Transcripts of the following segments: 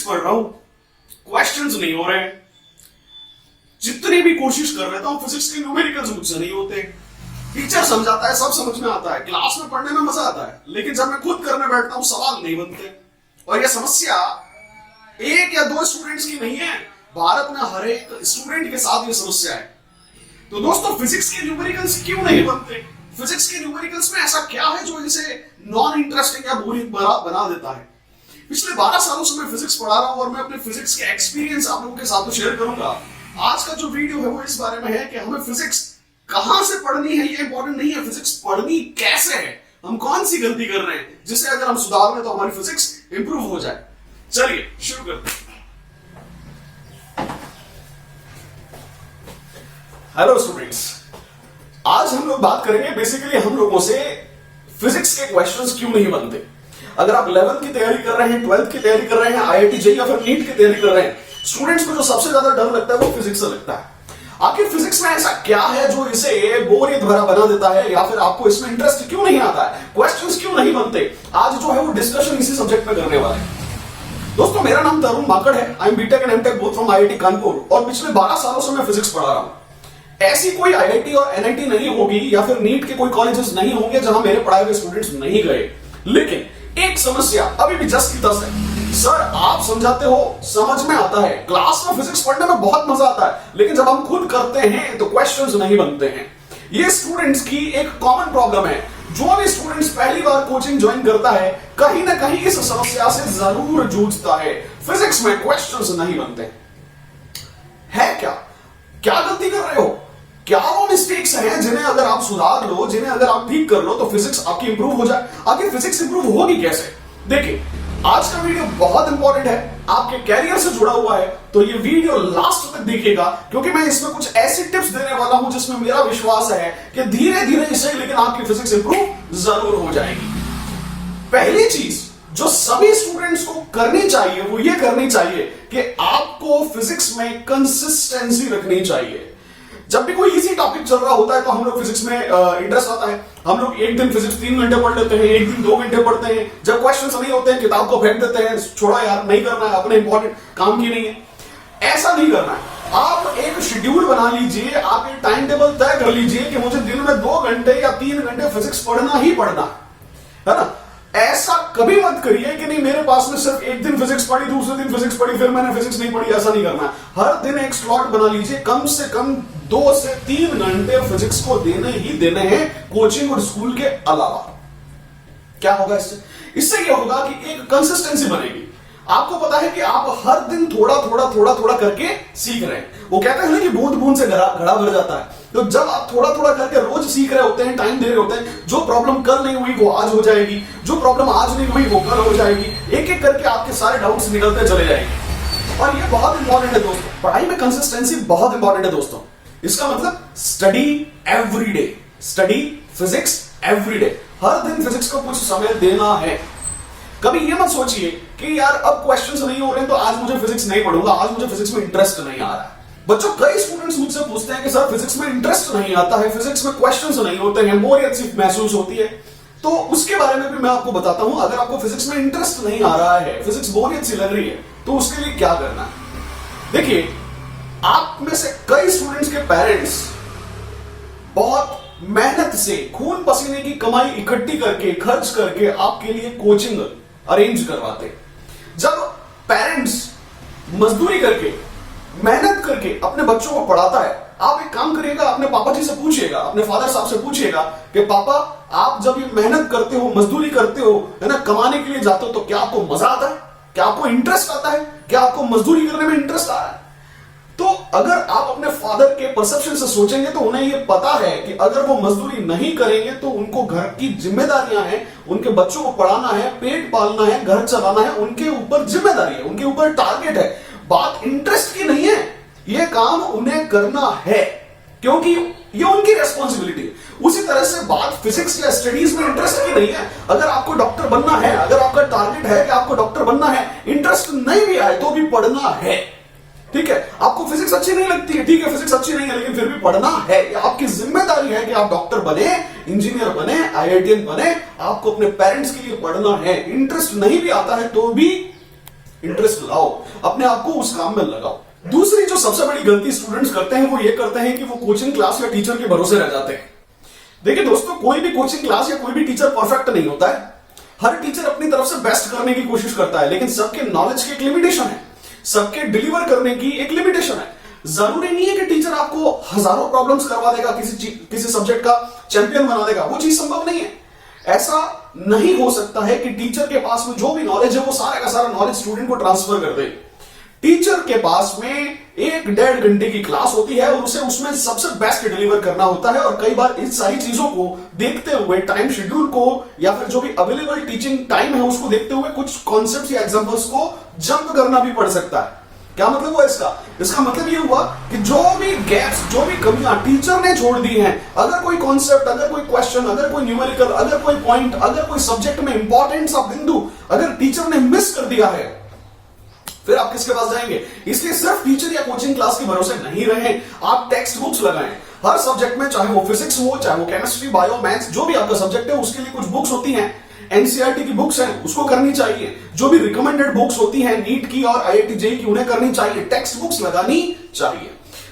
पढ़ रहा हूं, क्वेश्चंस नहीं हो रहे, जितनी भी कोशिश कर लेता हूं फिजिक्स के न्यूमेरिकल्स मुझसे नहीं होते। टीचर समझाता है, सब समझ में आता है, क्लास में पढ़ने में मजा आता है, लेकिन जब मैं खुद करने बैठता हूं सवाल नहीं बनते। और यह समस्या एक या दो स्टूडेंट्स की नहीं है, भारत में हर एक स्टूडेंट के साथ यह समस्या है। तो दोस्तों, फिजिक्स के न्यूमेरिकल्स क्यों नहीं बनते? फिजिक्स के न्यूमेरिकल्स में ऐसा क्या है जो इसे नॉन इंटरेस्टिंग या बोरिंग बना देता है? पिछले 12 सालों से मैं फिजिक्स पढ़ा रहा हूं और मैं अपने फिजिक्स के एक्सपीरियंस आप लोगों के साथ शेयर करूंगा। आज का जो वीडियो है वो इस बारे में है कि हमें फिजिक्स कहां से पढ़नी है, ये इंपॉर्टेंट नहीं है, फिजिक्स पढ़नी कैसे है, हम कौन सी गलती कर रहे हैं जिसे अगर हम सुधार लें तो हमारी फिजिक्स इंप्रूव हो जाए। चलिए शुरू करते हैं। हेलो स्टूडेंट्स, आज हम लोग बात करेंगे बेसिकली हम लोगों से फिजिक्स के क्वेश्चंस क्यों नहीं बनते। अगर आप 11th की तैयारी कर रहे हैं, 12th की तैयारी कर रहे हैं, IIT जेईई या फिर नीट की तैयारी कर रहे हैं, स्टूडेंट्स को जो सबसे ज्यादा डर लगता है वो फिजिक्स से लगता है। आखिर फिजिक्स में ऐसा क्या है जो इसे बोरियत भरा बना देता है, या फिर आपको इसमें इंटरेस्ट क्यों नहीं आता है, क्वेश्चंस क्यों नहीं बनते? आज जो है वो डिस्कशन इसी सब्जेक्ट में करने वाले हैं। दोस्तों, मेरा नाम तरुण माकड़ है। I am BTech and MTech both from IIT Kanpur और पिछले 12 सालों से मैं फिजिक्स पढ़ा रहा हूं। ऐसी कोई IIT और NIT नहीं होगी या फिर नीट के कोई कॉलेजेस नहीं होंगे जहां मेरे पढ़ाए हुए स्टूडेंट्स नहीं गए। लेकिन एक समस्या अभी भी जस की तस है। सर, आप समझाते हो, समझ में आता है, क्लास में फिजिक्स पढ़ने में बहुत मजा आता है, लेकिन जब हम खुद करते हैं तो क्वेश्चंस नहीं बनते हैं। ये स्टूडेंट्स की एक कॉमन प्रॉब्लम है। जो भी स्टूडेंट्स पहली बार कोचिंग ज्वाइन करता है कहीं ना कहीं इस समस्या से जरूर जूझता है, फिजिक्स में क्वेश्चंस नहीं बनते। है क्या गलती कर रहे हो? क्या वो मिस्टेक्स हैं जिन्हें अगर आप सुधार लो, जिन्हें अगर आप ठीक कर लो तो फिजिक्स आपकी इंप्रूव हो जाए? आखिर फिजिक्स इंप्रूव होगी कैसे? देखिए, आज का वीडियो बहुत इंपॉर्टेंट है, आपके कैरियर से जुड़ा हुआ है, तो ये वीडियो लास्ट तक देखिएगा, क्योंकि मैं इसमें कुछ ऐसी टिप्स देने वाला हूं जिसमें मेरा विश्वास है कि धीरे धीरे इससे लेकिन आपकी फिजिक्स इंप्रूव जरूर हो जाएगी। पहली चीज जो सभी स्टूडेंट्स को करनी चाहिए वो ये करनी चाहिए कि आपको फिजिक्स में कंसिस्टेंसी रखनी चाहिए। जब भी कोई इजी टॉपिक चल रहा होता है तो हम लोग फिजिक्स में इंटरेस्ट आता है, हम लोग एक दिन फिजिक्स 3 घंटे पढ़ लेते हैं, एक दिन 2 घंटे पढ़ते हैं। जब क्वेश्चंस नहीं होते हैं किताब को फेंक देते हैं, छोड़ो यार, नहीं करना है, अपने इंपॉर्टेंट काम की नहीं है। ऐसा नहीं करना है। आप एक शेड्यूल बना लीजिए, आप एक टाइम टेबल तय कर लीजिए कि मुझे दिन में 2 घंटे या 3 घंटे फिजिक्स पढ़ना ही पढ़ना है ना। ऐसा कभी मत करिए कि नहीं, मेरे पास में सिर्फ एक दिन फिजिक्स पढ़ी, दूसरे दिन फिजिक्स पढ़ी, फिर मैंने फिजिक्स नहीं पढ़ी। ऐसा नहीं करना। हर दिन एक स्लॉट बना लीजिए, कम से कम 2 से 3 घंटे फिजिक्स को देने ही देने हैं, कोचिंग और स्कूल के अलावा। क्या होगा इससे? इससे क्या होगा कि एक कंसिस्टेंसी बनेगी। आपको पता है कि आप हर दिन थोड़ा थोड़ा करके सीख रहे हैं। वो कहते हैं ना कि बूंद बूंद से घड़ा भर जाता है। तो जब आप थोड़ा करके रोज सीख रहे होते हैं, टाइम दे रहे होते हैं, जो प्रॉब्लम कल नहीं हुई वो आज हो जाएगी, जो प्रॉब्लम आज नहीं हुई वो कल हो जाएगी। एक एक करके आपके सारे डाउट्स निकलते चले जाएंगे। और ये बहुत इंपॉर्टेंट है दोस्तों, पढ़ाई में कंसिस्टेंसी बहुत इंपॉर्टेंट है दोस्तों। इसका मतलब study every day, study physics every day. हर दिन फिजिक्स को कुछ समय देना है। कभी ये मत सोचिए कि यार अब क्वेश्चंस नहीं हो रहे हैं तो आज मुझे फिजिक्स नहीं पढ़ूंगा, आज मुझे फिजिक्स में इंटरेस्ट नहीं आ रहा है। बच्चों, कई स्टूडेंट्स मुझसे पूछते हैं कि सर फिजिक्स में इंटरेस्ट नहीं आता है, फिजिक्स में क्वेश्चंस नहीं होते हैं, बोरियत सी महसूस होती है। तो उसके बारे में भी मैं आपको बताता हूं। अगर आपको फिजिक्स में इंटरेस्ट नहीं आ रहा है, फिजिक्स बोरियत सी लग रही है, तो उसके लिए क्या करना है? देखिए, आप में से कई स्टूडेंट्स के पेरेंट्स बहुत मेहनत से खून पसीने की कमाई इकट्ठी करके, खर्च करके आपके लिए कोचिंग अरेंज करवाते। जब पेरेंट्स मजदूरी करके, मेहनत करके अपने बच्चों को पढ़ाता है, आप एक काम करिएगा, अपने पापा जी से पूछिएगा, अपने फादर साहब से पूछिएगा कि पापा, आप जब ये मेहनत करते हो, मजदूरी करते हो, है ना, कमाने के लिए जाते हो, तो क्या आपको मजा आता है? क्या आपको इंटरेस्ट आता है? क्या आपको मजदूरी करने में इंटरेस्ट आ रहा है? तो अगर आप अपने फादर के परसेप्शन से सोचेंगे तो उन्हें यह पता है कि अगर वो मजदूरी नहीं करेंगे तो उनको घर की जिम्मेदारियां हैं, उनके बच्चों को पढ़ाना है, पेट पालना है, घर चलाना है, उनके ऊपर जिम्मेदारी है, उनके ऊपर टारगेट है। बात इंटरेस्ट की नहीं है, यह काम उन्हें करना है क्योंकि ये उनकी रेस्पॉन्सिबिलिटी है। उसी तरह से बात फिजिक्स या स्टडीज में इंटरेस्ट की नहीं है। अगर आपको डॉक्टर बनना है, अगर आपका टारगेट है कि आपको डॉक्टर बनना है, इंटरेस्ट नहीं भी आए तो भी पढ़ना है, ठीक है। आपको फिजिक्स अच्छी नहीं लगती है, ठीक है, फिजिक्स अच्छी नहीं है, लेकिन फिर भी पढ़ना है। ये आपकी जिम्मेदारी है कि आप डॉक्टर बने, इंजीनियर बने, IITian बने, आपको अपने पेरेंट्स के लिए पढ़ना है। इंटरेस्ट नहीं भी आता है तो भी इंटरेस्ट लाओ, अपने आप को उस काम में लगाओ। दूसरी जो सबसे बड़ी गलती स्टूडेंट्स करते हैं वो ये करते हैं कि वो कोचिंग क्लास या टीचर के भरोसे रह जाते हैं। देखिए दोस्तों, कोई भी कोचिंग क्लास या कोई भी टीचर परफेक्ट नहीं होता है। हर टीचर अपनी तरफ से बेस्ट करने की कोशिश करता है, लेकिन सबके नॉलेज की एक लिमिटेशन है, सबके डिलीवर करने की एक लिमिटेशन है। जरूरी नहीं है कि टीचर आपको हजारों प्रॉब्लम्स करवा देगा, किसी सब्जेक्ट का चैंपियन बना देगा, वो चीज संभव नहीं है। ऐसा नहीं हो सकता है कि टीचर के पास में जो भी नॉलेज है वो सारा का सारा नॉलेज स्टूडेंट को ट्रांसफर कर दे। टीचर के पास में 1-1.5 घंटे की क्लास होती है और उसे उसमें सबसे बेस्ट डिलीवर करना होता है, और कई बार इन सारी चीजों को देखते हुए, टाइम शेड्यूल को या फिर जो भी अवेलेबल टीचिंग टाइम है उसको देखते हुए कुछ कॉन्सेप्ट्स या एग्जांपल्स को जंप करना भी पड़ सकता है। क्या मतलब हुआ इसका मतलब ये हुआ कि जो भी गैप्स, जो भी कमियां टीचर ने छोड़ दी हैं, अगर कोई कॉन्सेप्ट, अगर कोई क्वेश्चन, अगर कोई न्यूमेरिकल, अगर कोई पॉइंट, अगर कोई सब्जेक्ट में इंपॉर्टेंट सा बिंदु अगर टीचर ने मिस कर दिया है, फिर आप किसके पास जाएंगे? इसलिए सिर्फ टीचर या कोचिंग क्लास के भरोसे नहीं रहें, आप टेक्स्ट बुक्स लगाएं। हर सब्जेक्ट में, चाहे वो फिजिक्स हो, चाहे वो केमिस्ट्री, बायो, मैथ्स, जो भी आपका सब्जेक्ट है उसके लिए कुछ बुक्स होती हैं। एनसीईआरटी की बुक्स हैं, उसको करनी चाहिए। जो भी रिकमेंडेड बुक्स होती हैं नीट की और आईआईटी जेईई की, उन्हें करनी चाहिए। टेक्स्ट बुक्स लगानी चाहिए।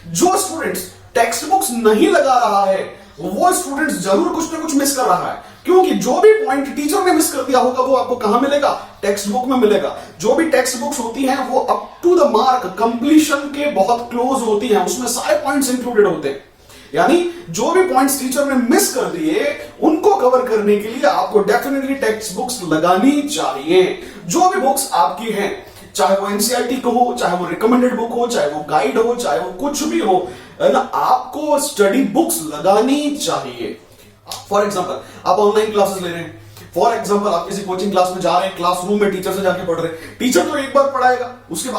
जो स्टूडेंट्स टेक्स्ट बुक्स नहीं लगा रहा है वो स्टूडेंट्स जरूर कुछ ना कुछ मिस कर रहा है, क्योंकि जो भी पॉइंट टीचर ने मिस कर दिया होगा वो आपको कहां मिलेगा? टेक्स्ट बुक में मिलेगा। जो भी टेक्स्ट बुक्स होती हैं वो up to the mark, completion के बहुत क्लोज होती हैं, उसमें सारे पॉइंट्स इंक्लूडेड होते हैं। यानी जो भी पॉइंट्स टीचर ने मिस कर दिए उनको कवर करने के लिए आपको डेफिनेटली टेक्स्ट बुक्स लगानी चाहिए। जो भी बुक्स आपकी हैं, चाहे वो एनसीईआरटी को हो, चाहे वो रिकमेंडेड बुक हो, चाहे वो गाइड हो, चाहे वो कुछ भी हो, ना, आपको स्टडी बुक्स लगानी चाहिए। फॉर एग्जाम्पल, आप ऑनलाइन क्लासेस ले रहे हैं, फॉर एग्जाम्पल आप किसी कोचिंग क्लास में जा रहे हैं, क्लासरूम में टीचर से जाके पढ़ रहे हैं। टीचर तो एक बार पढ़ाएगा, उसके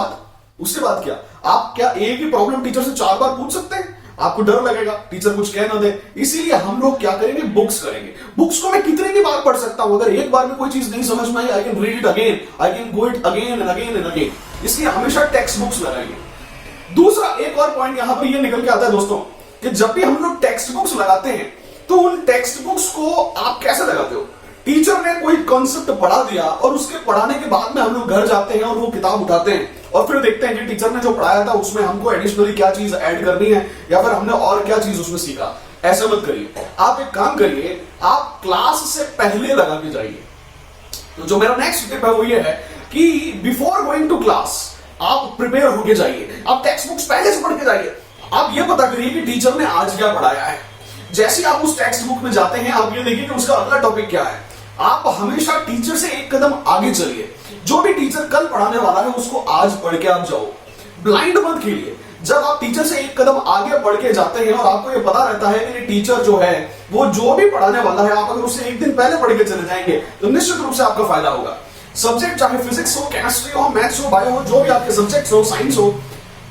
बाद क्या आप क्या एक ही प्रॉब्लम टीचर से 4 बार पूछ सकते हैं? आपको डर लगेगा टीचर कुछ कह ना दे, इसीलिए हम लोग क्या करेंगे? बुक्स करेंगे। बुक्स को मैं कितनी भी बार पढ़ सकता हूं, अगर एक बार में कोई चीज नहीं समझ में आई, I can read it again, I can go it again and again and again. इसलिए हमेशा टेक्स्ट बुक्स लगाएंगे। दूसरा एक और पॉइंट यहां पर ये निकल के आता है दोस्तों, कि जब भी हम लोग टेक्स्ट बुक्स लगाते हैं तो उन टेक्स्ट बुक्स को आप कैसे लगाते हो? टीचर ने कोई कॉन्सेप्ट पढ़ा दिया और उसके पढ़ाने के बाद में हम लोग घर जाते हैं और वो किताब उठाते हैं और फिर देखते हैं कि टीचर ने जो पढ़ाया था उसमें हमको एडिशनली क्या चीज ऐड करनी है या फिर हमने और क्या चीज उसमें सीखा। ऐसा मत करिए। आप एक काम करिए, आप क्लास से पहले लगा के जाइए। तो जो मेरा नेक्स्ट टिप है वो ये है कि बिफोर गोइंग टू क्लास आप प्रिपेयर होके जाइए। आप टेक्स्ट बुक्स पहले से पढ़ के जाइए। आप ये पता करिए कि टीचर ने आज क्या पढ़ाया है। जैसे आप उस टेक्स्ट बुक में जाते हैं, आप ये देखिए कि उसका अगला टॉपिक क्या है। आप हमेशा टीचर से एक कदम आगे चलिए। जो भी टीचर कल पढ़ाने वाला है उसको आज पढ़ के आप जाओ, ब्लाइंड मत खेलिए। जब आप टीचर से एक कदम आगे बढ़ के जाते हैं और आपको ये पता रहता है कि टीचर जो है वो जो भी पढ़ाने वाला है, आप अगर उससे एक दिन पहले पढ़ के चले जाएंगे तो निश्चित रूप से आपका फायदा होगा। सब्जेक्ट चाहे फिजिक्स हो, केमिस्ट्री हो, मैथ्स हो, बायो हो, जो भी आपके सब्जेक्ट्स हो, साइंस हो,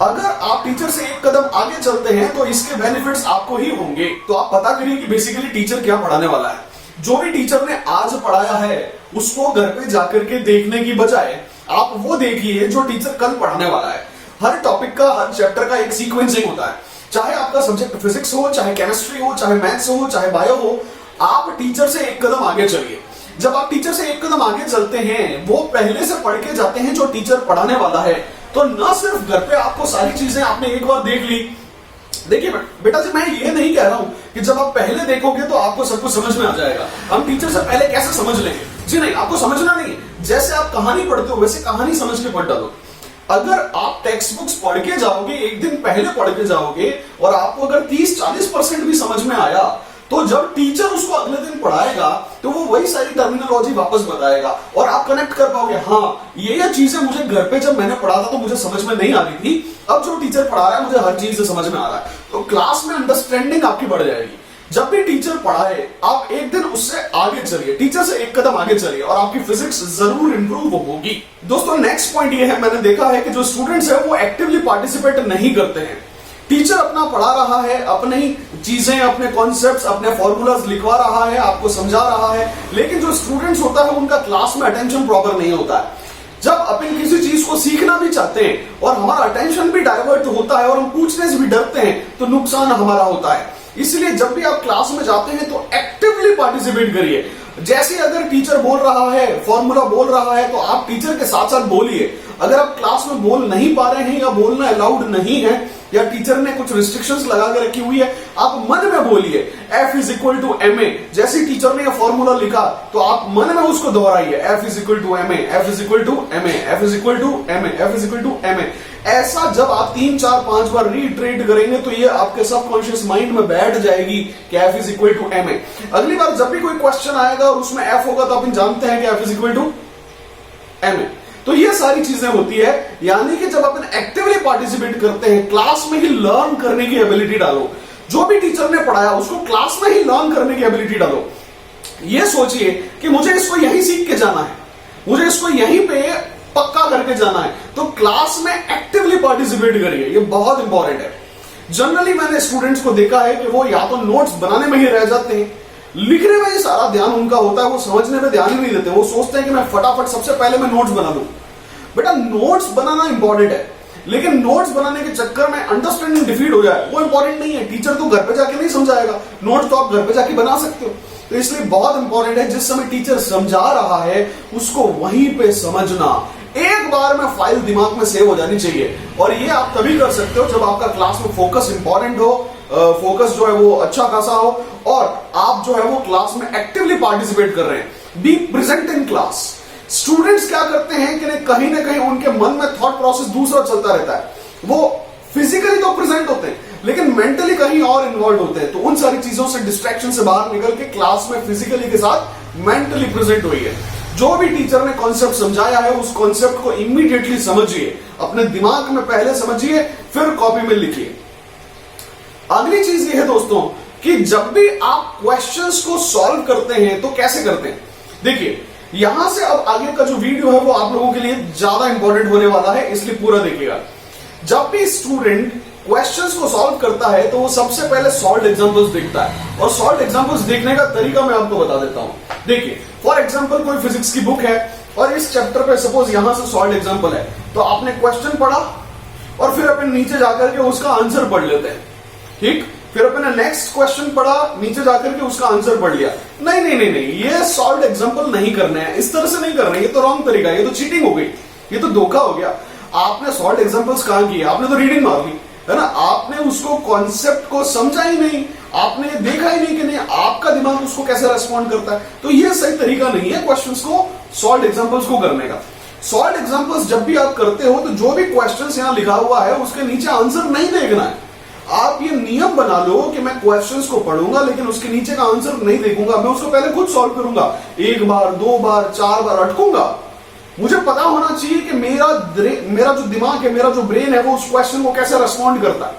अगर आप टीचर से एक कदम आगे चलते हैं तो इसके बेनिफिट्स आपको ही होंगे। तो आप पता करिए कि बेसिकली टीचर क्या पढ़ाने वाला है। जो भी टीचर ने आज पढ़ाया है उसको घर पे जाकर के देखने की बजाय आप वो देखिए जो टीचर कल पढ़ाने वाला है। हर टॉपिक का, हर चैप्टर का एक सीक्वेंसिंग होता है। चाहे आपका सब्जेक्ट फिजिक्स हो, चाहे केमिस्ट्री हो, चाहे मैथ्स हो, चाहे बायो हो, आप टीचर से एक कदम आगे चलिए। जब आप टीचर से एक कदम आगे चलते हैं, वो पहले से पढ़ के जाते हैं जो टीचर पढ़ाने वाला है, तो न सिर्फ घर पे आपको सारी चीजें आपने एक बार देख ली। देखिए बेटा जी, मैं ये नहीं कह रहा हूं कि जब आप पहले देखोगे तो आपको सब कुछ समझ में आ जाएगा। हम टीचर से पहले कैसे समझ लेंगे? जी नहीं, आपको समझना नहीं। जैसे आप कहानी पढ़ते हो वैसे कहानी समझ के पढ़ डालो। अगर आप टेक्स्ट बुक्स पढ़ के जाओगे, एक दिन पहले पढ़ के जाओगे और आपको अगर 30-40% भी समझ में आया, तो जब टीचर उसको अगले दिन पढ़ाएगा तो वो वही सारी टर्मिनोलॉजी वापस बताएगा और आप कनेक्ट कर पाओगे। हाँ, ये चीजें मुझे घर पे जब मैंने पढ़ा था तो मुझे समझ में नहीं आ रही थी, अब जो टीचर पढ़ा रहा है मुझे हर चीज से समझ में आ रहा है। तो क्लास में अंडरस्टैंडिंग आपकी बढ़ जाएगी। जब भी टीचर पढ़ाए आप एक दिन उससे आगे चलिए, टीचर से एक कदम आगे चलिए और आपकी फिजिक्स जरूर इंप्रूव होगी। दोस्तों नेक्स्ट पॉइंट ये है, मैंने देखा है कि जो स्टूडेंट्स है वो एक्टिवली पार्टिसिपेट नहीं करते हैं। टीचर अपना पढ़ा रहा है, अपनी चीजें, अपने कॉन्सेप्ट्स, अपने फॉर्मूलाज लिखवा रहा है, आपको समझा रहा है, लेकिन जो स्टूडेंट्स होता है उनका क्लास में अटेंशन प्रॉपर नहीं होता है। जब अपन किसी चीज को सीखना भी चाहते हैं और हमारा अटेंशन भी डाइवर्ट होता है और हम पूछने से भी डरते हैं तो नुकसान हमारा होता है। इसलिए जब भी आप क्लास में जाते हैं तो एक्टिवली पार्टिसिपेट करिए। जैसे अगर टीचर बोल रहा है, फॉर्मूला बोल रहा है, तो आप टीचर के साथ साथ बोलिए। अगर आप क्लास में बोल नहीं पा रहे हैं या बोलना अलाउड नहीं है या टीचर ने कुछ रिस्ट्रिक्शंस लगा के रखी हुई है, आप मन में बोलिए F is equal to M A. जैसे टीचर ने यह फॉर्मूला लिखा तो आप मन में उसको दोहराइए, F is equal to M A, F is equal to M A, F is equal to M A, F is equal to M A. ऐसा जब आप 3 4 5 बार रीट्रेट करेंगे तो ये आपके सबकॉन्शियस माइंड में बैठ जाएगी कि F is equal to M A. अगली बार जब भी कोई क्वेश्चन आएगा और उसमें F होगा तो आप जानते हैं कि F is equal to M A. तो ये सारी चीजें होती है, यानी कि जब अपन एक्टिवली पार्टिसिपेट करते हैं, क्लास में ही लर्न करने की एबिलिटी डालो। जो भी टीचर ने पढ़ाया उसको क्लास में ही लर्न करने की एबिलिटी डालो। ये सोचिए कि मुझे इसको यहीं सीख के जाना है, मुझे इसको यहीं पे पक्का करके जाना है, तो क्लास में एक्टिवली पार्टिसिपेट करिए। ये बहुत इंपॉर्टेंट है। जनरली मैंने स्टूडेंट्स को देखा है कि वो या तो नोट्स बनाने में ही रह जाते हैं, लिखने में ही सारा ध्यान उनका होता है, वो समझने में ध्यान ही नहीं देते। वो सोचते हैं कि मैं फटाफट सबसे पहले मैं नोट्स बना दूं। बेटा नोट्स बनाना इंपॉर्टेंट है, लेकिन नोट्स बनाने के चक्कर में अंडरस्टैंडिंग डिफीट हो जाए वो इंपॉर्टेंट नहीं है। टीचर तो घर पे जाके नहीं समझाएगा, नोट्स तो आप घर पे जाके बना सकते हो। तो इसलिए बहुत इंपॉर्टेंट है जिस समय टीचर समझा रहा है उसको वहीं पे समझना। एक बार में फाइल दिमाग में सेव हो जानी चाहिए, और ये आप तभी कर सकते हो जब आपका क्लास में फोकस इंपॉर्टेंट हो, फोकस जो है वो अच्छा खासा हो, और आप जो है वो क्लास में एक्टिवली पार्टिसिपेट कर रहे हैं। Be present in class. Students क्या करते हैं कि कहीं ना कहीं उनके मन में थॉट प्रोसेस दूसरा चलता रहता है। वो फिजिकली तो प्रेजेंट होते हैं लेकिन मेंटली कहीं और इन्वॉल्व होते हैं। तो उन सारी चीजों से, डिस्ट्रैक्शन से बाहर निकल के क्लास में फिजिकली के साथ मेंटली प्रेजेंट होइए। जो भी टीचर ने कॉन्सेप्ट समझाया है उस कॉन्सेप्ट को इमीडिएटली समझिए, अपने दिमाग में पहले समझिए, फिर कॉपी में लिखिए। अगली चीज ये है दोस्तों कि जब भी आप क्वेश्चंस को सॉल्व करते हैं तो कैसे करते हैं। देखिए यहां से अब आगे का जो वीडियो है वो आप लोगों के लिए ज्यादा इंपॉर्टेंट होने वाला है, इसलिए पूरा देखिएगा। जब भी स्टूडेंट क्वेश्चंस को सॉल्व करता है तो वो सबसे पहले सॉल्व एग्जांपल्स देखता है, और सॉल्व एग्जांपल्स देखने का तरीका मैं आपको बता देता हूं। देखिए फॉर एग्जांपल कोई फिजिक्स की बुक है और इस चैप्टर पे सपोज यहां से सॉल्व एग्जांपल है, तो आपने क्वेश्चन पढ़ा और फिर अपन नीचे जाकर के उसका आंसर पढ़ लेते हैं, ठीक। फिर अपने नेक्स्ट क्वेश्चन पढ़ा, नीचे जाकर के उसका आंसर पढ़ लिया। नहीं नहीं नहीं नहीं, ये सॉल्व एग्जांपल नहीं करने हैं, इस तरह से नहीं करना है, ये तो रॉन्ग तरीका है, ये तो चीटिंग हो गई, ये तो धोखा हो गया। आपने सॉल्व एग्जांपल्स कहां किए, आपने तो रीडिंग मार ली है ना, आपने उसको कॉन्सेप्ट को समझा ही नहीं, आपने देखा ही नहीं कि नहीं आपका दिमाग उसको कैसे रेस्पॉन्ड करता है। तो ये सही तरीका नहीं है क्वेश्चंस को, सॉल्व एग्जांपल्स को करने का। सॉल्व एग्जांपल्स जब भी आप करते हो तो जो भी क्वेश्चंस यहां लिखा हुआ है उसके नीचे आंसर नहीं देखना है। आप ये नियम बना लो कि मैं क्वेश्चंस को पढ़ूंगा लेकिन उसके नीचे का आंसर नहीं देखूंगा, मैं उसको पहले खुद सॉल्व करूंगा, 1 बार 2 बार 4 बार अटकूंगा। मुझे पता होना चाहिए कि मेरा जो दिमाग है, मेरा जो ब्रेन है वो उस क्वेश्चन को कैसे रेस्पॉन्ड करता है,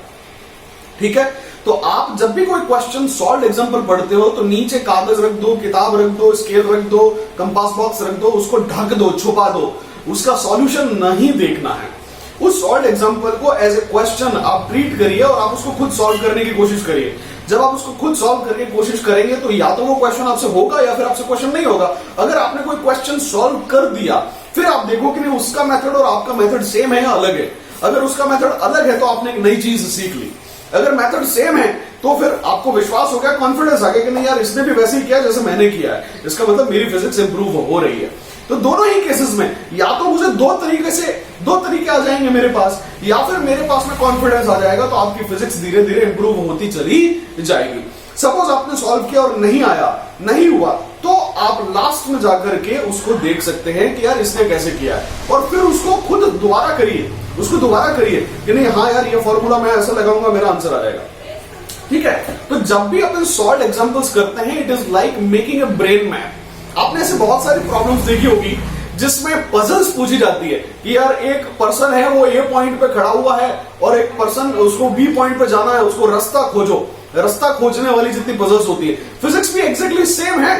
ठीक है। तो आप जब भी कोई क्वेश्चन सॉल्व एग्जांपल पढ़ते हो तो नीचे कागज रख दो, किताब रख दो, स्केल रख दो, कंपास बॉक्स रख दो, उसको ढक दो, छुपा दो, उसका सॉल्यूशन नहीं देखना है। उस सॉल्व एग्जांपल को एज ए क्वेश्चन आप ट्रीट करिए और आप उसको खुद सॉल्व करने की कोशिश करिए। जब आप उसको खुद सॉल्व करने की कोशिश करेंगे तो या तो वो क्वेश्चन आपसे होगा या फिर आपसे क्वेश्चन नहीं होगा। अगर आपने कोई क्वेश्चन सॉल्व कर दिया फिर आप देखो कि नहीं उसका मेथड और आपका मेथड सेम है या अलग है। अगर उसका मेथड अलग है तो आपने एक नई चीज सीख ली, अगर मेथड सेम है तो फिर आपको विश्वास हो गया, कॉन्फिडेंस आ गया कि नहीं यार इसने भी वैसे ही किया जैसे मैंने किया है, इसका मतलब मेरी फिजिक्स इंप्रूव हो रही है। तो दोनों ही केसेस में या तो मुझे दो तरीके आ जाएंगे मेरे पास, या फिर मेरे पास में कॉन्फिडेंस आ जाएगा, तो आपकी फिजिक्स धीरे धीरे इंप्रूव होती चली जाएगी। सपोज आपने सॉल्व किया और नहीं आया, नहीं हुआ, तो आप लास्ट में जाकर के उसको देख सकते हैं कि यार इसने कैसे किया है, और फिर उसको खुद दोबारा करिए, उसको दोबारा करिए कि नहीं हाँ यार ये फॉर्मूला मैं ऐसा लगाऊंगा मेरा आंसर आ जाएगा, ठीक है। तो जब भी अपन सॉल्व एग्जांपल्स करते हैं it is like making a brain map. आपने ऐसे बहुत सारी प्रॉब्लम्स देखी होगी जिसमें पजल्स पूछी जाती है कि यार एक पर्सन है वो ए पॉइंट पे खड़ा हुआ है और एक पर्सन उसको बी पॉइंट पे जाना है, उसको रास्ता खोजो। रास्ता खोजने वाली जितनी पजल्स होती है, फिजिक्स भी एग्जैक्टली सेम है।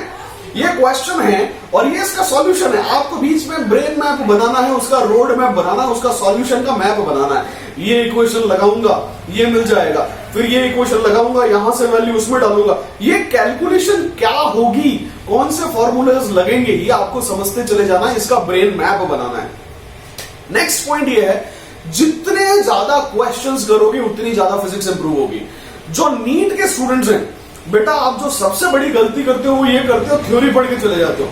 ये क्वेश्चन है और ये इसका सॉल्यूशन है। आपको बीच में ब्रेन मैप बनाना है, उसका रोड मैप बनाना है, उसका सॉल्यूशन का मैप बनाना है। ये इक्वेशन लगाऊंगा ये मिल जाएगा, फिर ये इक्वेशन लगाऊंगा यहां से वैल्यू उसमें डालूंगा, ये कैलकुलेशन क्या होगी, कौन से फॉर्मूलेज लगेंगे, ये आपको समझते चले जाना है, इसका ब्रेन मैप बनाना है। नेक्स्ट पॉइंट ये है जितने ज्यादा क्वेश्चंस करोगे उतनी ज्यादा फिजिक्स इंप्रूव होगी। जो नीट के स्टूडेंट्स हैं बेटा, आप जो सबसे बड़ी गलती करते हो वो ये करते हो थ्योरी पढ़ के चले जाते हो,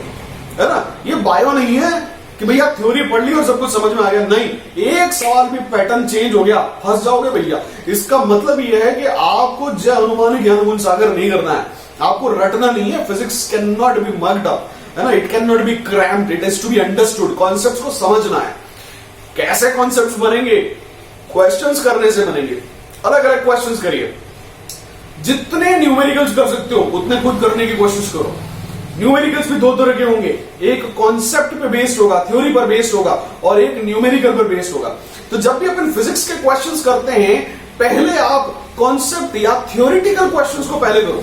है ना। ये बायो नहीं है, कि भैया थ्योरी पढ़ ली और सब कुछ समझ में आ गया। नहीं, एक सवाल भी पैटर्न चेंज हो गया फंस जाओगे भैया। इसका मतलब यह है कि आपको जय अनुमानी ज्ञान गुण सागर नहीं करना है, आपको रटना नहीं है। Physics can not be mugged up, है ना, it can not be cramped, it has to be understood. Concepts को समझना है। कैसे कॉन्सेप्ट्स बनेंगे? क्वेश्चंस करने से बनेंगे। अलग अलग क्वेश्चंस करिए, जितने न्यूमेरिकल्स कर सकते हो उतने खुद करने की कोशिश करो। न्यूमेरिकल्स भी दो तरह के होंगे, एक कॉन्सेप्ट पे बेस्ड होगा, थ्योरी पर बेस्ड होगा, और एक न्यूमेरिकल पर बेस्ड होगा। तो जब भी अपन फिजिक्स के क्वेश्चंस करते हैं, पहले आप कॉन्सेप्ट या थ्योरेटिकल क्वेश्चंस को पहले करो।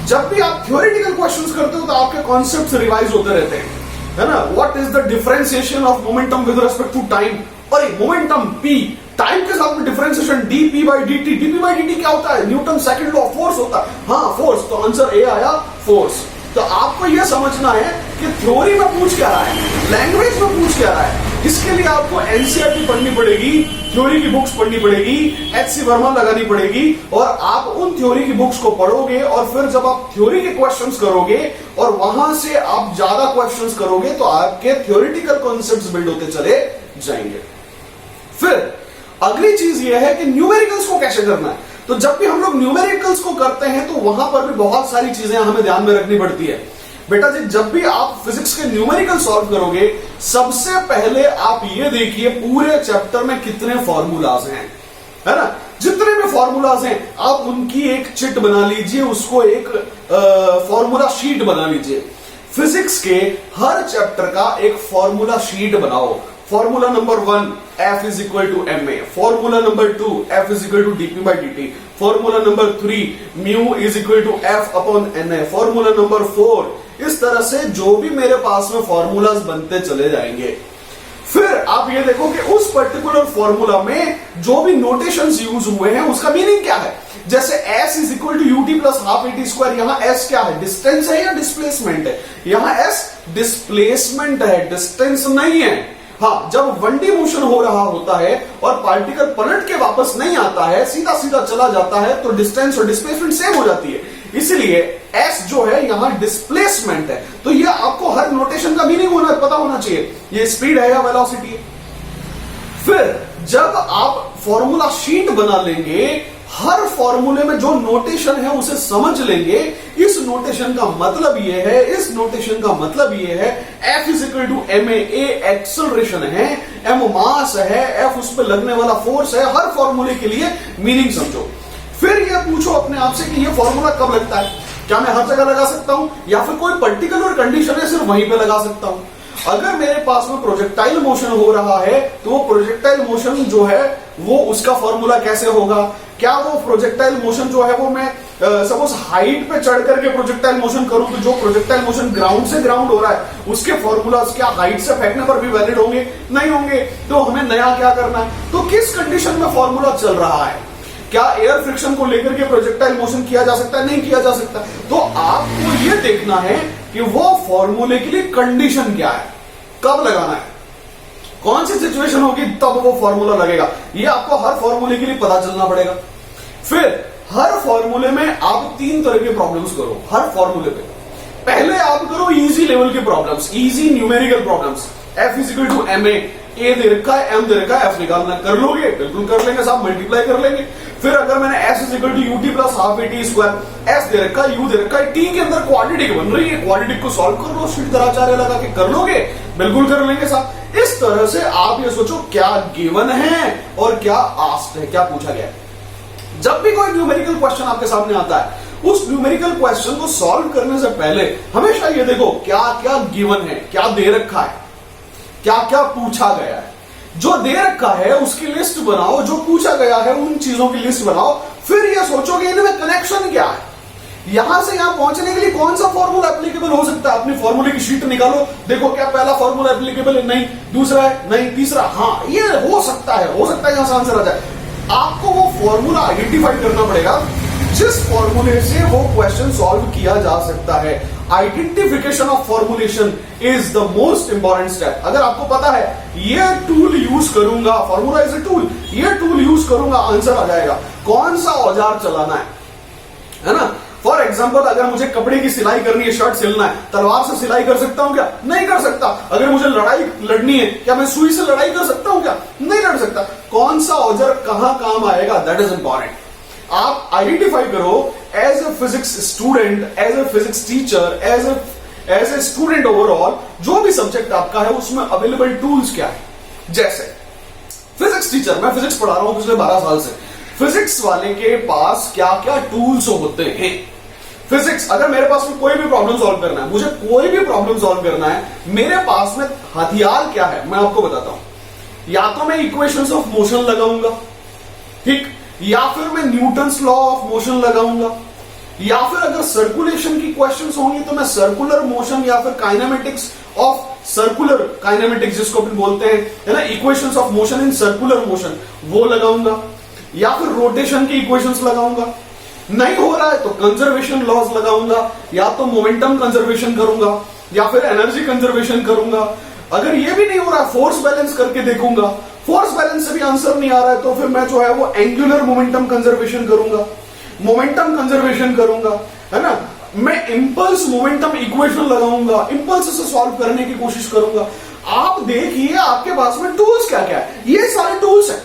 जब भी आप थ्योरेटिकल क्वेश्चंस करते हो तो आपके कॉन्सेप्ट्स रिवाइज होते रहते हैं, है ना। What is the differentiation of momentum with respect to time? और मोमेंटम p, टाइम के साथ में differentiation dp by dt। dp by dt क्या होता है? Newton second law of force होता है। हाँ, फोर्स, तो आंसर ए आया, फोर्स। तो आपको यह समझना है कि थ्योरी में पूछ क्या रहा है, लैंग्वेज में पूछ क्या रहा है। इसके लिए आपको एनसीईआरटी पढ़नी पड़ेगी, थ्योरी की बुक्स पढ़नी पड़ेगी, एचसी वर्मा लगानी पड़ेगी, और आप उन थ्योरी की बुक्स को पढ़ोगे। और फिर जब आप थ्योरी के क्वेश्चंस करोगे और वहां से आप ज्यादा क्वेश्चंस करोगे तो आपके थ्योरेटिकल कॉन्सेप्ट्स बिल्ड होते चले जाएंगे। फिर अगली चीज यह है कि न्यूमेरिकल्स को कैसे करना है। तो जब भी हम लोग न्यूमेरिकल्स को करते हैं तो वहां पर भी बहुत सारी चीजें हमें ध्यान में रखनी पड़ती है। बेटा जी, जब भी आप फिजिक्स के न्यूमेरिकल सॉल्व करोगे, सबसे पहले आप ये देखिए पूरे चैप्टर में कितने फॉर्मूलाज हैं, है ना। जितने भी फॉर्मूलाज हैं आप उनकी एक चिट बना लीजिए, उसको एक फॉर्मूला शीट बना लीजिए। फिजिक्स के हर चैप्टर का एक फॉर्मूला शीट बनाओ। Formula number 1 F is equal to ma, formula number 2 F is equal to dp by dt, formula number 3 mu is equal to F upon na, formula number 4। इस तरह से जो भी मेरे पास में फॉर्मूलाज बनते चले जाएंगे। फिर आप ये देखो कि उस पर्टिकुलर फॉर्मूला में जो भी नोटेशंस यूज हुए हैं उसका मीनिंग क्या है। जैसे s is equal to ut plus half at square, यहां s क्या है? डिस्टेंस है या डिस्प्लेसमेंट है? यहां s डिस्प्लेसमेंट है, डिस्टेंस नहीं है। हाँ, जब 1D मोशन हो रहा होता है और पार्टिकल पलट के वापस नहीं आता है, सीधा सीधा चला जाता है, तो डिस्टेंस और डिस्प्लेसमेंट सेम हो जाती है। इसलिए s जो है यहां डिस्प्लेसमेंट है। तो ये आपको हर नोटेशन का मीनिंग पता होना चाहिए, ये स्पीड है या वेलोसिटी है। फिर जब आप फॉर्मूला शीट बना लेंगे, हर फॉर्मूले में जो नोटेशन है उसे समझ लेंगे। इस नोटेशन का मतलब ये है, इस नोटेशन का मतलब ये है, F is equal to ma, A acceleration है, m मास है, F उस पर लगने वाला फोर्स है। हर फॉर्मूले के लिए मीनिंग समझो। फिर ये पूछो अपने आप से कि ये फॉर्मूला कब लगता है? क्या मैं हर जगह लगा सकता हूं या फिर कोई पर्टिकुलर कंडीशन है सिर्फ वहीं पे लगा सकता हूं? अगर मेरे पास में प्रोजेक्टाइल मोशन हो रहा है तो वो प्रोजेक्टाइल मोशन जो है वो उसका फॉर्मूला कैसे होगा? क्या वो प्रोजेक्टाइल मोशन जो है वो मैं सपोज हाइट पे चढ़ करके प्रोजेक्टाइल मोशन करूं तो जो प्रोजेक्टाइल मोशन ग्राउंड से ग्राउंड हो रहा है उसके फॉर्मूलाज क्या हाइट से फेंकने पर भी वैलिड होंगे? नहीं होंगे। तो हमें नया क्या करना है? तो किस कंडीशन में फॉर्मूला चल रहा है? क्या एयर फ्रिक्शन को लेकर के प्रोजेक्टाइल मोशन किया जा सकता है? नहीं किया जा सकता। तो आपको यह देखना है कि वो फॉर्मूले के लिए कंडीशन क्या है, कब लगाना है, कौन सी सिचुएशन होगी तब वो फॉर्मूला लगेगा। ये आपको हर फॉर्मूले के लिए पता चलना पड़ेगा। फिर हर फॉर्मूले में आप 3 तरह के प्रॉब्लम्स करो। हर फॉर्मूले पे पहले आप करो इजी लेवल के problems, easy numerical problems. F is equal to ma, A दे रखा है, M दे रखा है, F निकालना कर लोगे? बिल्कुल कर लेंगे साहब, मल्टीप्लाई कर लेंगे। फिर अगर मैंने S is equal to ut plus half at square, S दे रखा है, U दे रखा है, T के अंदर क्वाड्रेटिक बन रही है, क्वाड्रेटिक को सॉल्व कर लो, श्रीधराचार्य लगा के कर लोगे? बिल्कुल कर लेंगे साहब। इस तरह से आप ये सोचो क्या गिवन है और क्या आस्क्ड है, क्या पूछा गया है। जब भी कोई न्यूमेरिकल क्वेश्चन आपके सामने आता है, उस न्यूमेरिकल क्वेश्चन को सॉल्व करने से पहले हमेशा ये देखो क्या क्या गिवन है, क्या दे रखा है, क्या क्या पूछा गया है। जो दे रखा है उसकी लिस्ट बनाओ, जो पूछा गया है उन चीजों की लिस्ट बनाओ। फिर ये सोचोगे इनमें कनेक्शन क्या है, यहां से यहां पहुंचने के लिए कौन सा फॉर्मूला एप्लीकेबल हो सकता है। अपनी फॉर्मूले की शीट निकालो, देखो क्या पहला फॉर्मूला एप्लीकेबल है? नहीं। दूसरा है? नहीं। तीसरा? हाँ, ये हो सकता है यहां से आंसर आ जाए। आपको वो फॉर्मूला आइडेंटिफाई करना पड़ेगा जिस फॉर्मूले से वो क्वेश्चन सॉल्व किया जा सकता है। Identification of formulation is the most important step. अगर आपको पता है ये टूल यूज करूंगा, फॉर्मूला इज अ टूल, ये टूल यूज करूंगा, आंसर आ जाएगा। कौन सा औजार चलाना है ना? फॉर एग्जाम्पल अगर मुझे कपड़े की सिलाई करनी है, शर्ट सिलना है, तलवार से सिलाई कर सकता हूं क्या? नहीं कर सकता। अगर मुझे लड़ाई लड़नी है, क्या मैं सुई से लड़ाई कर सकता हूं क्या? नहीं लड़ सकता। कौन सा औजार कहां काम आएगा, दैट इज इंपॉर्टेंट। आप आइडेंटिफाई करो as a physics student, as a physics teacher, as a student overall, जो भी सब्जेक्ट आपका है उसमें अवेलेबल टूल्स क्या है। जैसे फिजिक्स टीचर, मैं फिजिक्स पढ़ा रहा हूं पिछले 12 साल से, फिजिक्स वाले के पास क्या क्या टूल्स होते हैं। फिजिक्स, अगर मेरे पास में कोई भी प्रॉब्लम सॉल्व करना है, मुझे कोई भी प्रॉब्लम सॉल्व करना है, मेरे पास में हथियार क्या है मैं आपको बताता हूं। या तो मैं इक्वेशंस ऑफ मोशन लगाऊंगा, ठीक, या फिर मैं न्यूटन्स लॉ ऑफ मोशन लगाऊंगा, या फिर अगर सर्कुलेशन की क्वेश्चंस होंगी तो मैं सर्कुलर मोशन या फिर काइनेमेटिक्स ऑफ सर्कुलर काइनेमेटिक्स जिसको अपन बोलते हैं, है ना, equations of motion in circular motion, वो लगाऊंगा, या फिर रोटेशन की इक्वेशंस लगाऊंगा। नहीं हो रहा है तो कंजर्वेशन लॉज लगाऊंगा, या तो मोमेंटम कंजर्वेशन करूंगा, या फिर एनर्जी कंजर्वेशन करूंगा। अगर ये भी नहीं हो रहा, फोर्स बैलेंस करके देखूंगा, फोर्स बैलेंस से भी आंसर नहीं आ रहा है तो फिर मैं जो है वो एंगुलर मोमेंटम कंजर्वेशन करूंगा, मोमेंटम कंजर्वेशन करूंगा, है ना, मैं इंपल्स मोमेंटम इक्वेशन लगाऊंगा, इंपल्स से सॉल्व करने की कोशिश करूंगा। आप देखिए आपके पास में टूल्स क्या क्या है, ये सारे टूल्स हैं।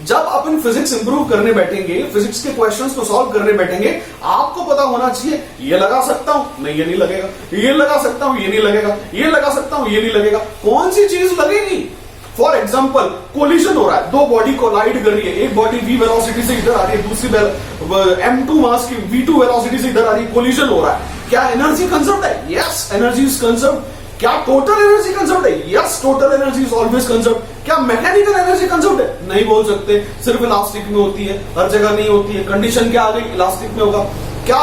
जब अपन फिजिक्स इंप्रूव करने बैठेंगे, फिजिक्स के क्वेश्चंस को सॉल्व करने बैठेंगे, आपको पता होना चाहिए ये लगा सकता हूं, नहीं ये नहीं लगेगा, ये लगा सकता हूं, ये नहीं लगेगा, ये लगा सकता हूं, ये नहीं लगेगा, कौन सी चीज लगेगी। फॉर एग्जाम्पल कोलिजन हो रहा है, दो बॉडी कोलाइड कर रही है, एक बॉडी v वेलोसिटी से इधर आ रही है, दूसरी m2 मास की v2 वेलोसिटी से इधर आ रही है, कोलिजन हो रहा है, क्या एनर्जी कंजर्व्ड है? Yes, energy is conserved. क्या टोटल एनर्जी कंजर्व्ड है? Yes, total energy is always conserved. क्या मैकेनिकल एनर्जी कंजर्व्ड है? नहीं बोल सकते, सिर्फ इलास्टिक में होती है, हर जगह नहीं होती है। कंडीशन क्या आ गई? इलास्टिक में होगा। क्या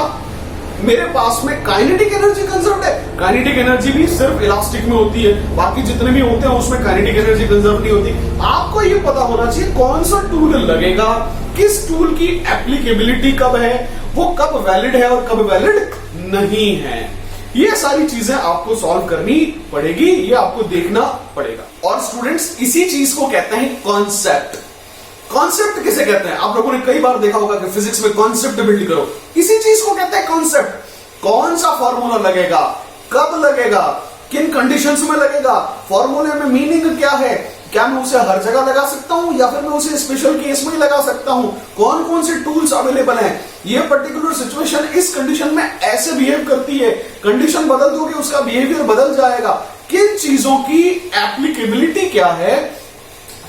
मेरे पास में काइनेटिक एनर्जी कंजर्व्ड है? काइनेटिक एनर्जी भी सिर्फ इलास्टिक में होती है, बाकी जितने भी होते हैं उसमें काइनेटिक एनर्जी कंजर्व नहीं होती। आपको ये पता होना चाहिए कौन सा टूल लगेगा, किस टूल की एप्लीकेबिलिटी कब है, वो कब वैलिड है और कब वैलिड नहीं है। ये सारी चीजें आपको सॉल्व करनी पड़ेगी, ये आपको देखना पड़ेगा। और स्टूडेंट्स, इसी चीज को कहते हैं कॉन्सेप्ट। कॉन्सेप्ट किसे कहते हैं? आप लोगों ने कई बार देखा होगा कि फिजिक्स में कॉन्सेप्ट बिल्ड करो, इसी चीज को कहते हैं कॉन्सेप्ट। कौन सा फॉर्मूला लगेगा, कब लगेगा, किन कंडीशंस में लगेगा, फॉर्मूले में मीनिंग क्या है, क्या मैं उसे हर जगह लगा सकता हूं या फिर मैं उसे स्पेशल केस में लगा सकता हूं, कौन कौन से टूल्स अवेलेबल हैं, ये पर्टिकुलर सिचुएशन इस कंडीशन में ऐसे बिहेव करती है, कंडीशन बदल दोगे उसका बिहेवियर बदल जाएगा, किन चीजों की एप्लीकेबिलिटी क्या है,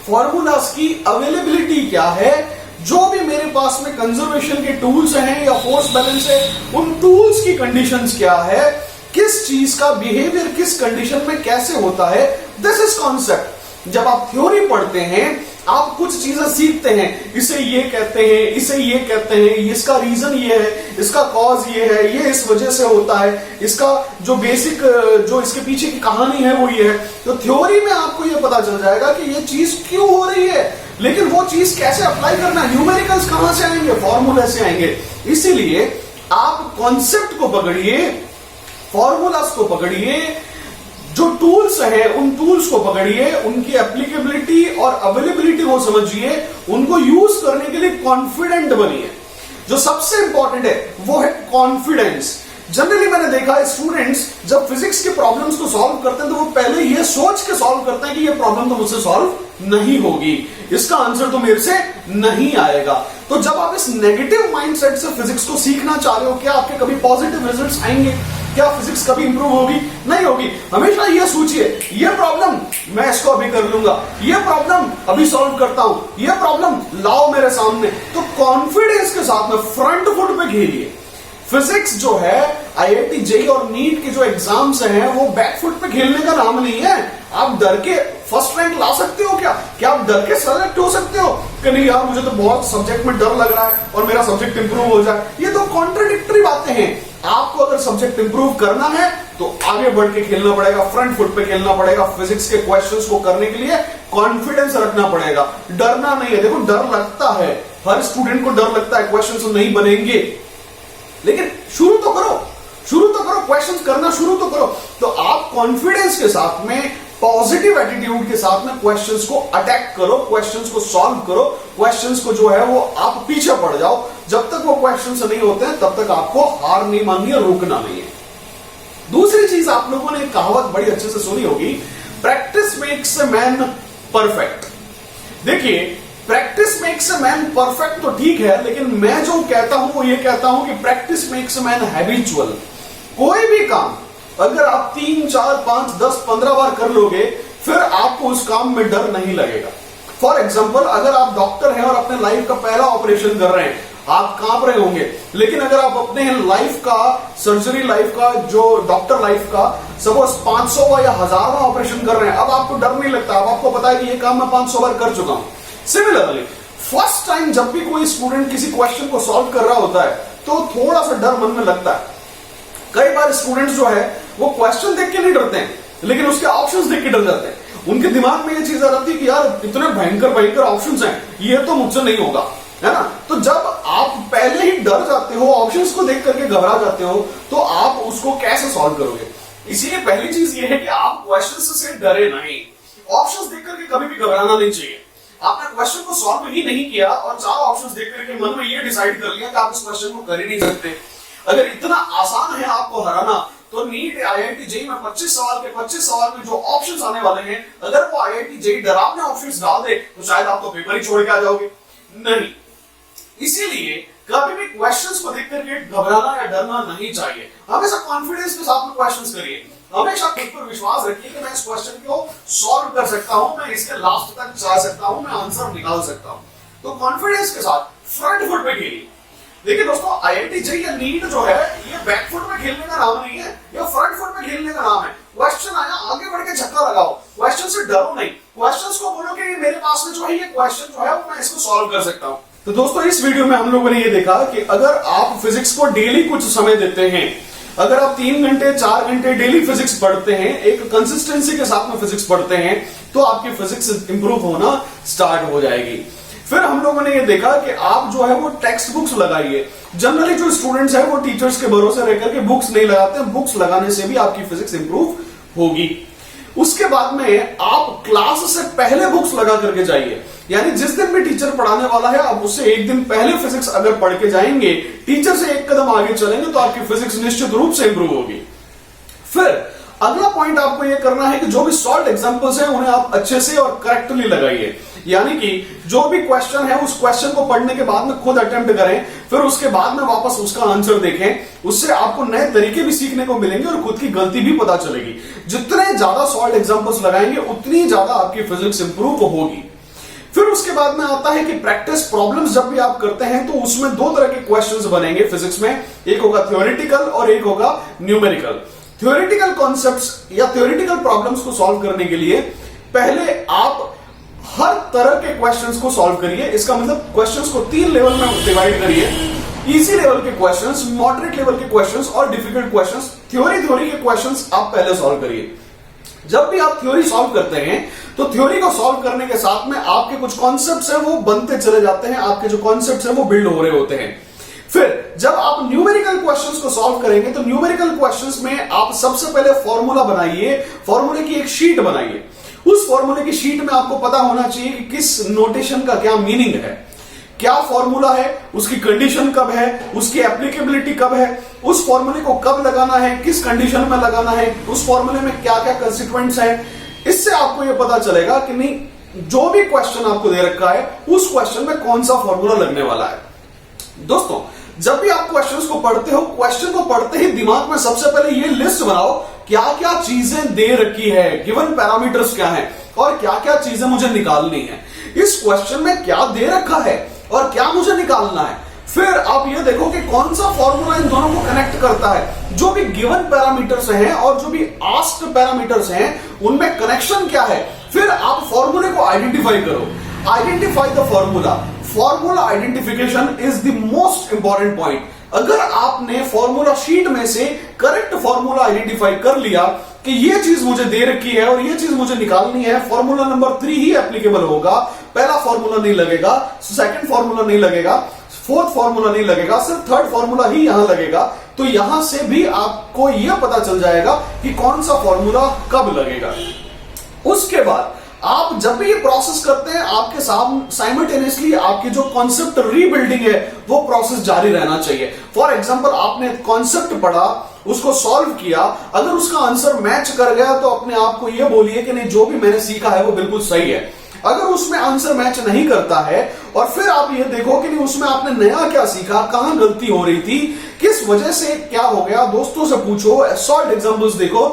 फॉर्मूलास की अवेलेबिलिटी क्या है, जो भी मेरे पास में कंजर्वेशन के टूल्स हैं या फोर्स बैलेंस है, उन टूल्स की कंडीशंस क्या है, किस चीज का बिहेवियर किस कंडीशन में कैसे होता है, दिस इज कॉन्सेप्ट। जब आप थ्योरी पढ़ते हैं, आप कुछ चीजें सीखते हैं, इसे ये कहते हैं, इसे ये कहते हैं, इसका रीजन ये है, इसका कॉज ये है, ये इस वजह से होता है, इसका जो बेसिक जो इसके पीछे की कहानी है वो ये है। तो थ्योरी में आपको ये पता चल जाएगा कि ये चीज क्यों हो रही है, लेकिन वो चीज कैसे अप्लाई करना है, न्यूमेरिकल्स कहां से आएंगे, फॉर्मूला से आएंगे। इसीलिए आप कॉन्सेप्ट को पकड़िए, फॉर्मूलास को पकड़िए, जो टूल्स हैं उन टूल्स को पकड़िए, उनकी एप्लीकेबिलिटी और अवेलेबिलिटी को समझिए, उनको यूज करने के लिए कॉन्फिडेंट बनिए। जो सबसे इंपॉर्टेंट है वो है कॉन्फिडेंस। जनरली मैंने देखा है स्टूडेंट्स जब फिजिक्स के प्रॉब्लम्स को सॉल्व करते हैं तो वो पहले ये सोच के सॉल्व करते हैं कि ये प्रॉब्लम तो मुझसे सॉल्व नहीं होगी, इसका आंसर तो मेरे से नहीं आएगा। तो जब आप इस नेगेटिव माइंडसेट से फिजिक्स को सीखना चाह रहे हो, क्या आपके कभी पॉजिटिव रिजल्ट्स आएंगे? क्या फिजिक्स कभी इंप्रूव होगी? नहीं होगी। हमेशा ये सोचिए, ये प्रॉब्लम मैं इसको अभी कर लूंगा, ये प्रॉब्लम अभी सॉल्व करता हूं, ये प्रॉब्लम लाओ मेरे सामने। तो कॉन्फिडेंस के साथ में फ्रंट फुट पे खेलिए। फिजिक्स जो है आईआईटी जेईई और नीट के जो एग्जाम्स हैं वो बैकफुट पे खेलने का नाम नहीं है। आप डर के फर्स्ट रैंक ला सकते हो क्या आप डर के सेलेक्ट हो सकते हो कि नहीं यार मुझे तो बहुत सब्जेक्ट में डर लग रहा है और मेरा सब्जेक्ट इंप्रूव हो जाए? ये तो कॉन्ट्राडिक्टरी बातें हैं। आपको अगर सब्जेक्ट इंप्रूव करना है तो आगे बढ़ के खेलना पड़ेगा, फ्रंट फुट पे खेलना पड़ेगा। फिजिक्स के क्वेश्चंस को करने के लिए कॉन्फिडेंस रखना पड़ेगा, डरना नहीं है। देखो डर लगता है, हर स्टूडेंट को डर लगता है, क्वेश्चंस नहीं बनेंगे, लेकिन शुरू तो करो, क्वेश्चंस करना शुरू तो करो। तो आप कॉन्फिडेंस के साथ में, पॉजिटिव एटीट्यूड के साथ में क्वेश्चंस को अटैक करो, क्वेश्चंस को सॉल्व करो, क्वेश्चंस को जो है वो आप पीछे पड़ जाओ। जब तक वो क्वेश्चन नहीं होते हैं तब तक आपको हार नहीं माननी है, रुकना नहीं है। दूसरी चीज, आप लोगों ने कहावत बड़ी अच्छे से सुनी होगी, practice makes a man perfect. देखिए, practice makes a man perfect तो ठीक है, लेकिन मैं जो कहता हूं वो ये कहता हूं कि practice makes a man habitual. कोई भी काम अगर आप 3, 4, 5, 10, 15 बार कर लोगे, फिर आपको उस काम में डर नहीं लगेगा। फॉर एग्जाम्पल, अगर आप डॉक्टर हैं और अपने लाइफ का पहला ऑपरेशन कर रहे हैं, आप कांप रहे होंगे, लेकिन अगर आप अपने लाइफ का, सर्जरी लाइफ का, जो डॉक्टर लाइफ का सपोज 500वां या 1000वां ऑपरेशन कर रहे हैं, अब आपको डर नहीं लगता, अब आपको पता है कि ये काम मैं 500 बार कर चुका हूं। सिमिलरली, फर्स्ट टाइम जब भी कोई स्टूडेंट किसी क्वेश्चन को सॉल्व कर रहा होता है तो थोड़ा सा डर मन में लगता है। कई बार स्टूडेंट्स जो है वो क्वेश्चन देख के नहीं डरते हैं, लेकिन उसके ऑप्शंस देख के डर जाते हैं। उनके दिमाग में ये चीज आ जाती है कि यार इतने भयंकर भयंकर ऑप्शंस हैं, ये तो मुझसे नहीं होगा, है ना। तो जब आप पहले ही डर जाते हो, ऑप्शंस को देख करके घबरा जाते हो, तो आप उसको कैसे सॉल्व करोगे? इसीलिए पहली चीज ये है कि आप क्वेश्चन से डरे नहीं। ऑप्शंस देख करके कभी भी घबराना नहीं चाहिए। आपने क्वेश्चन को सॉल्व ही नहीं किया और 4 ऑप्शंस देख करके मन में ये डिसाइड कर लिया कि आप इस क्वेश्चन को कर ही नहीं सकते। अगर इतना आसान है आपको हराना, तो नीट IIT JEE में 25 सवाल के 25 सवाल में जो ऑप्शंस आने वाले हैं, अगर वो IIT JEE डरावने ऑप्शंस डाल दे तो शायद आप तो पेपर ही छोड़ के आ जाओगे। नहीं, इसीलिए कभी भी क्वेश्चंस को देख करके घबराना या डरना नहीं चाहिए। हमेशा कॉन्फिडेंस के साथ में क्वेश्चंस करिए, हमेशा खुद पर विश्वास रखिए कि मैं इस क्वेश्चन को सॉल्व कर सकता हूं, मैं इसके लास्ट तक जा सकता हूं, मैं आंसर निकाल सकता हूं। तो कॉन्फिडेंस के साथ फ्रंट फुट पे खेलिए। देखिए दोस्तों, IIT JEE या नीट जो है, ये बैक फुट में खेलने का नाम नहीं है, ये फ्रंट फुट में खेलने का नाम है। क्वेश्चन आया, आगे बढ़ के छक्का लगाओ, क्वेश्चन से डरो नहीं, क्वेश्चंस को बोलो कि मेरे पास में जो है ये क्वेश्चन जो है वो मैं इसको सॉल्व कर सकता हूं। तो दोस्तों, इस वीडियो में हम लोगों ने ये देखा कि अगर आप फिजिक्स को डेली कुछ समय देते हैं, अगर आप 3 घंटे 4 घंटे डेली फिजिक्स पढ़ते हैं, एक कंसिस्टेंसी के साथ में फिजिक्स पढ़ते हैं, तो आपकी फिजिक्स इंप्रूव होना स्टार्ट हो जाएगी। फिर हम लोगों ने ये देखा कि आप जो है वो टेक्स्ट बुक्स लगाइए। जनरली जो स्टूडेंट्स हैं वो टीचर्स के भरोसे रहकर के बुक्स नहीं लगाते, बुक्स लगाने से भी आपकी फिजिक्स इंप्रूव होगी। उसके बाद में आप क्लास से पहले बुक्स लगा करके जाइए, यानी जिस दिन भी टीचर पढ़ाने वाला है आप उससे एक दिन पहले फिजिक्स अगर पढ़ के जाएंगे, टीचर से एक कदम आगे चलेंगे, तो आपकी फिजिक्स निश्चित रूप से इंप्रूव होगी। फिर अगला पॉइंट आपको यह करना है कि जो भी सॉल्व एग्जांपल्स हैं उन्हें आप अच्छे से और करेक्टली लगाइए, यानी कि जो भी क्वेश्चन है उस क्वेश्चन को पढ़ने के बाद में खुद अटेम्प्ट करें, फिर उसके बाद में वापस उसका आंसर देखें। उससे आपको नए तरीके भी सीखने को मिलेंगे और खुद की गलती भी पता चलेगी। जितने ज्यादा सॉल्व एग्जांपल्स लगाएंगे उतनी ज्यादा आपकी फिजिक्स इंप्रूव होगी। फिर उसके बाद में आता है कि प्रैक्टिस प्रॉब्लम्स जब भी आप करते हैं तो उसमें 2 तरह के क्वेश्चंस बनेंगे फिजिक्स में, एक होगा थ्योरेटिकल और एक होगा न्यूमेरिकल। थ्योरेटिकल कॉन्सेप्ट्स या थ्योरेटिकल प्रॉब्लम्स को सॉल्व करने के लिए पहले आप हर तरह के क्वेश्चंस को सॉल्व करिए। इसका मतलब क्वेश्चंस को 3 लेवल में डिवाइड करिए, इजी लेवल के क्वेश्चंस, मॉडरेट लेवल के क्वेश्चंस और डिफिकल्ट क्वेश्चंस। थ्योरी के क्वेश्चंस आप पहले सॉल्व करिए। जब भी आप थ्योरी सॉल्व करते हैं तो थ्योरी को सॉल्व करने के साथ में आपके कुछ कॉन्सेप्ट्स हैं वो बनते चले जाते हैं, आपके जो कॉन्सेप्ट्स हैं वो बिल्ड हो रहे होते हैं। फिर जब आप न्यूमेरिकल क्वेश्चंस को सॉल्व करेंगे तो न्यूमेरिकल क्वेश्चंस में आप सबसे पहले फॉर्मूला बनाइए, फॉर्मूले की एक शीट बनाइए। उस फॉर्मूले की शीट में आपको पता होना चाहिए कि किस नोटेशन का क्या मीनिंग है, क्या फॉर्मूला है, उसकी कंडीशन कब है, उसकी एप्लीकेबिलिटी कब है, उस फॉर्मूले को कब लगाना है, किस कंडीशन में लगाना है, उस फॉर्मूले में क्या क्या कंसिक्वेंस है। इससे आपको यह पता चलेगा कि नहीं जो भी क्वेश्चन आपको दे रखा है उस क्वेश्चन में कौन सा फॉर्मूला लगने वाला है। दोस्तों, जब भी आप क्वेश्चंस को पढ़ते हो, क्वेश्चन को पढ़ते ही दिमाग में सबसे पहले ये लिस्ट बनाओ क्या क्या चीजें दे रखी है, गिवन पैरामीटर्स क्या हैं और क्या क्या चीजें मुझे निकालनी है, इस क्वेश्चन में क्या दे रखा है और क्या मुझे निकालना है। फिर आप ये देखो कि कौन सा फॉर्मूला इन दोनों को कनेक्ट करता है। जो भी गिवन पैरामीटर्स हैं और जो भी आस्क्ड पैरामीटर्स हैं उनमें कनेक्शन क्या है। फिर आप फॉर्मूले को आइडेंटिफाई करो, identify the formula. Formula identification is the most important point. अगर आपने फॉर्मूला शीट में से करेक्ट फॉर्मूला आइडेंटिफाई कर लिया कि ये चीज मुझे दे रखी है और ये चीज मुझे निकालनी है, फॉर्मूला नंबर 3 ही एप्लीकेबल होगा। पहला फॉर्मूला नहीं लगेगा, सेकंड फॉर्मूला नहीं लगेगा, फोर्थ फॉर्मूला नहीं लगेगा, सिर्फ थर्ड फॉर्मूला ही यहां लगेगा। तो यहां से भी आपको यह पता चल जाएगा कि कौन सा फॉर्मूला कब लगेगा। उसके बाद आप जब भी ये प्रोसेस करते हैं आपके साइमल्टेनियसली आपकी जो कॉन्सेप्ट रीबिल्डिंग है वो प्रोसेस जारी रहना चाहिए। फॉर एग्जांपल आपने कॉन्सेप्ट पढ़ा, उसको सॉल्व किया, अगर उसका आंसर मैच कर गया तो अपने आप को यह बोलिए कि नहीं जो भी मैंने सीखा है वो बिल्कुल सही है। अगर उसमें आंसर मैच नहीं करता है और फिर आप ये देखो कि नहीं उसमें आपने नया क्या सीखा, कहां गलती हो रही थी, किस वजह से क्या हो गया, दोस्तों से पूछो, सॉल्व एग्जांपल्स देखो।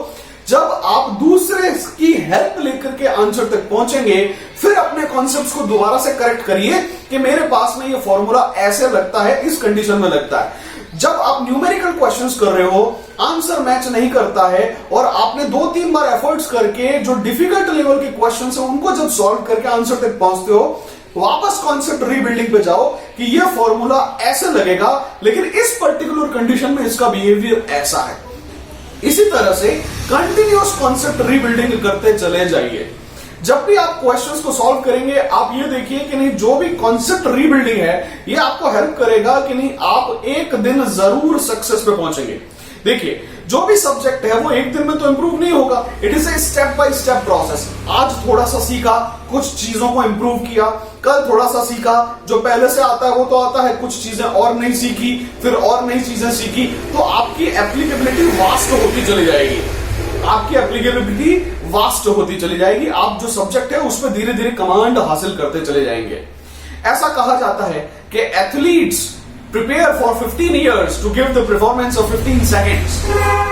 जब आप दूसरे की हेल्प लेकर के आंसर तक पहुंचेंगे फिर अपने कॉन्सेप्ट्स को दोबारा से करेक्ट करिए कि मेरे पास में ये फॉर्मूला ऐसे लगता है, इस कंडीशन में लगता है। जब आप न्यूमेरिकल क्वेश्चंस कर रहे हो, आंसर मैच नहीं करता है और आपने 2-3 बार एफर्ट्स करके जो डिफिकल्ट लेवल के क्वेश्चंस हैं उनको जब सॉल्व करके आंसर तक पहुंचते हो, वापस कॉन्सेप्ट रीबिल्डिंग पे जाओ कि ये फॉर्मूला ऐसे लगेगा लेकिन इस पर्टिकुलर कंडीशन में इसका बिहेवियर ऐसा है। इसी तरह से कंटिन्यूअस कॉन्सेप्ट रीबिल्डिंग करते चले जाइए। जब भी आप क्वेश्चंस को सॉल्व करेंगे आप ये देखिए कि नहीं जो भी कॉन्सेप्ट रीबिल्डिंग है ये आपको हेल्प करेगा कि नहीं आप एक दिन जरूर सक्सेस पे पहुंचेंगे। देखिए जो भी सब्जेक्ट है वो एक दिन में तो इंप्रूव नहीं होगा, it is a step by step process. आज थोड़ा सा सीखा, कुछ चीजों को इंप्रूव किया, कल थोड़ा सा सीखा, जो पहले से आता है वो तो आता है, कुछ चीजें और नहीं सीखी, फिर और नई चीजें सीखी, तो आपकी एप्लीकेबिलिटी वास्ट होती चली जाएगी। आपकी एप्लीकेबिलिटी वास्ट होती चली जाएगी, आप जो सब्जेक्ट है उसमें धीरे धीरे कमांड हासिल करते चले जाएंगे। ऐसा कहा जाता है कि athletes prepare for 15 years to give the performance of 15 seconds।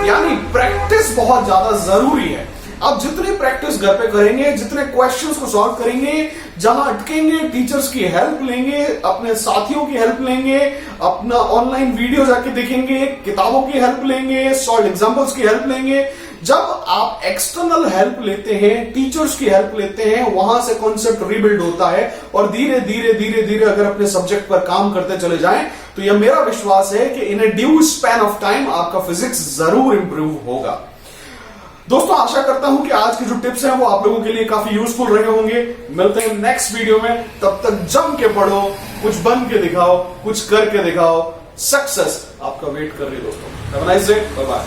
यानी प्रैक्टिस बहुत ज्यादा जरूरी है। अब जितनी प्रैक्टिस घर पे करेंगे, जितने क्वेश्चंस को सॉल्व करेंगे, जहां अटकेंगे टीचर्स की हेल्प लेंगे, अपने साथियों की हेल्प लेंगे, अपना ऑनलाइन वीडियो जाके देखेंगे, किताबों की हेल्प लेंगे, सॉल्व एग्जांपल्स की हेल्प लेंगे। जब आप एक्सटर्नल हेल्प लेते हैं, टीचर्स की हेल्प लेते हैं, वहां से कॉन्सेप्ट रीबिल्ड होता है और धीरे धीरे धीरे धीरे अगर अपने सब्जेक्ट पर काम करते चले जाएं तो यह मेरा विश्वास है कि इन ए ड्यू स्पैन ऑफ टाइम आपका फिजिक्स जरूर इंप्रूव होगा। दोस्तों आशा करता हूं कि आज की जो टिप्स हैं वो आप लोगों के लिए काफी यूजफुल रहे होंगे। मिलते हैं नेक्स्ट वीडियो में, तब तक जम के पढ़ो, कुछ बन के दिखाओ, कुछ करके दिखाओ। सक्सेस आपका वेट कर रही है दोस्तों। Have a nice day, bye bye.